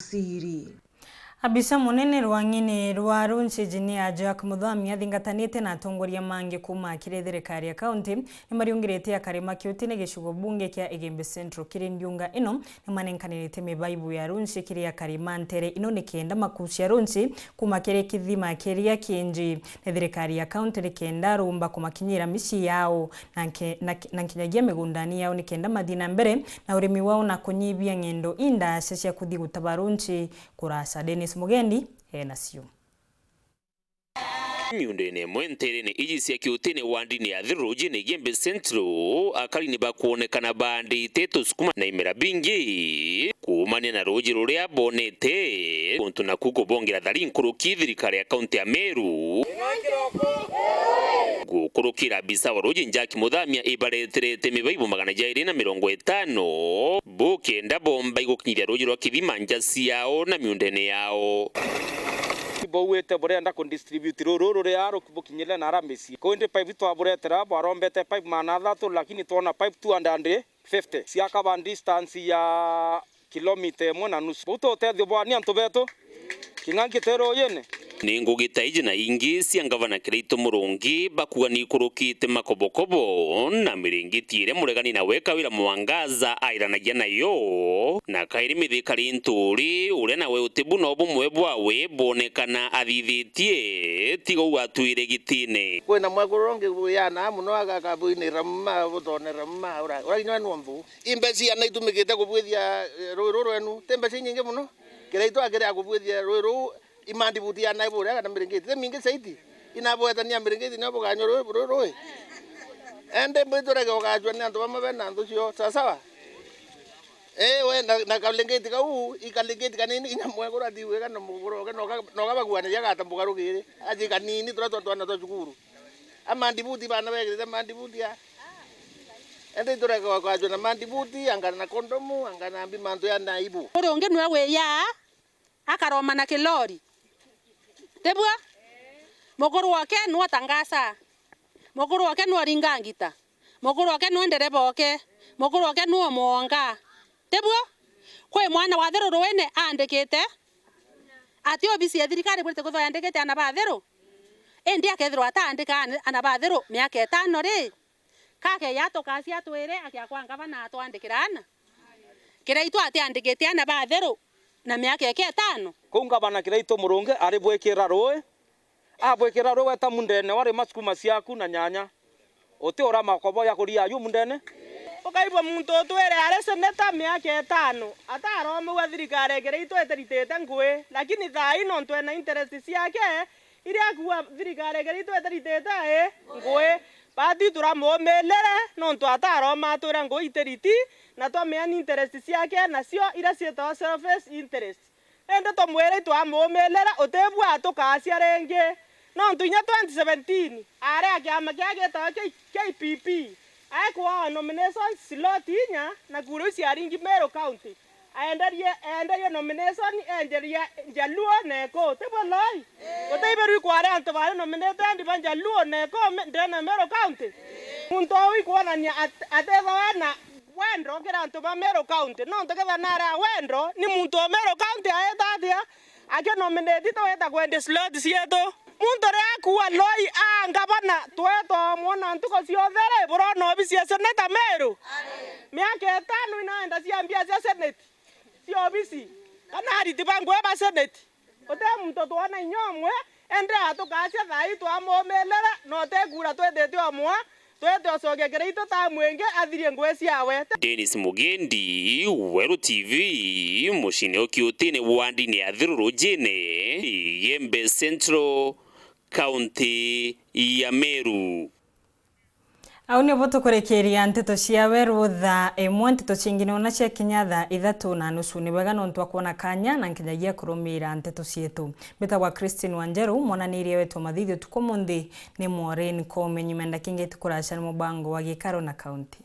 siri. Abisa munene rwangine rwa Runchejini ya Jack Muthami athingatanite na atongoria mangi kuma kire thirikari ya county nimariungirite akarima kiutine gishugo bunge kia Igembe Central kiri ndiunga ino nimanenkanirite mibaibu ya Runchi kiri ya karima ntere ino nikenda makucia Runchi kuma kire kithima kiria kinji na thirikari ya county nikenda rumba kumakinyira mici yao na kinyagia migundani yao nikenda madina mbere na urimi wao na kunyibia ngendo inda cia kuthi gutaba Runchi kurasa Dennis Mugendi nacio miundene mwenterene iji cia kiutine wandini ya thiruji ni Igembe Central akali ni bakuonekana bandi teto sukuma na imera bingi kumania na ruji ruria bonete kuntu na kuko bongira thari nkuruki thirikari ya kaunti ya Meru gukurukira bisa wa ruji Jack Muthami ibareterete mibaibu 250 bukenda bomba igukinyiria ruji rwa kithima njasi yao na miundene yao bowete burenda ku distribute ruru ria rukibukinyile na ramisi koinde pipe twaburetera barombete pipe manatha lakini tuona pipe 250 siaka ban distance ya kilomita 1.5 buto tethio bwani antu betu kingangitero yene ningugita iji na ingi cia ngavana Kirito Murungi bakuga ni kurukite makobokobo na miringitire muregani na weka wira Mwangaza airanagia nayo na kairi mithikari nturi ure nawe utibu no bumwe bwawe bonekana athithitie tigo watwire gitine kwena mwagoronge yana muno agakabuinira mma butonera mma ura ino nombu imbeci ana itumikite kubwithia ruru enu tembeci nyingi muno Kirito agere kubwithia ruru imandi butia na ibure kana miringiti mingi saidi inabwetania miringiti no buganyoro roi ende mbitorege ogajwa ni antu bamwe na antu cio sawa we na kalengeti kau ikalengeti kanini inyamwe kura diwe kana muguro no gabagwana yagata mugarugire aji kanini twana to cukuru amandi buti bana begete mandi butia ende torege ogajwa na mandi buti angana na kondomu angana mbi mantu ya naibu uri ungi nwe we ya akaroma na kilori tebwa muguru wake no tangasa muguru wake no ringangita muguru wake no ndereba wake muguru wake no monga tebwa kwe mwana wa thero rwene andikite ati obisi ya thirikari burite kutho andikite ana bathero endi akethiro atandika ana bathero miaka 5 ri kake yato kasi atwire akiakwa ngavana atwandikirana Kirito ati andikite ana bathero na miaka yake 5 kunga bana Kirito Murungi ari bwekira roi abwekira roi ta mundene wari masukuma ciaku na nyanya uti ora makobo ya kuria yu mundene ukaibo muntu twere ari seneta miaka 5 atarome wa thirikari Kirito eteritete ngwe lakini thai no twena interest ciake iria kuwa thirikari Kirito eteritete ngwe pati turamomelere no twataroma twera ngwe iteriti na twameani interest ciake nacio ira cietwa self interest ende tomwere twamomelera utebwa tukacia renge no ntunya 2017 are akiama kiageta KPP aikwa nomination slot inya na guru cia ringi Meru County aenderie nomination enderia Jaluo neko tebwa loi uteiberu kware antu bale nominate ndi Jaluo neko ndena Meru County muntu wi kuonania ateva na wendro ngira antu ba Meru County no ntogetha nara wendro ni muntu wa Meru County aetathia ake nominate to eta kwende slot cieto muntu ria kuwa loi ngavana tweto mwona ntuko ciothere burono obisi ya seneta Meru miaka 5 inaenda ciambia cia senate cio obisi kana ritibangwe ba senate ote muntu twana inyomwe ende atukacia thai twamomelera no tegura twendete omwa twete osoge Kirito ta mwenge athirie ngwe ciawe Dennis Mugendi Weru TV mushine okiutine wandini ya thirurujine Igembe Central County ya Meru au ni boto kurekeria nteto cia Weru tha emwe nteto cingine ona cia kinyatha 3:30 ni wega no kuona kanya na nkinyagia kurumira nteto cietu betagwa Christine Wanjeru monanirie wetu mathithio tuko mundi ni Maureen Komenyi menda kingeti kuracana mubango wa gikaro na county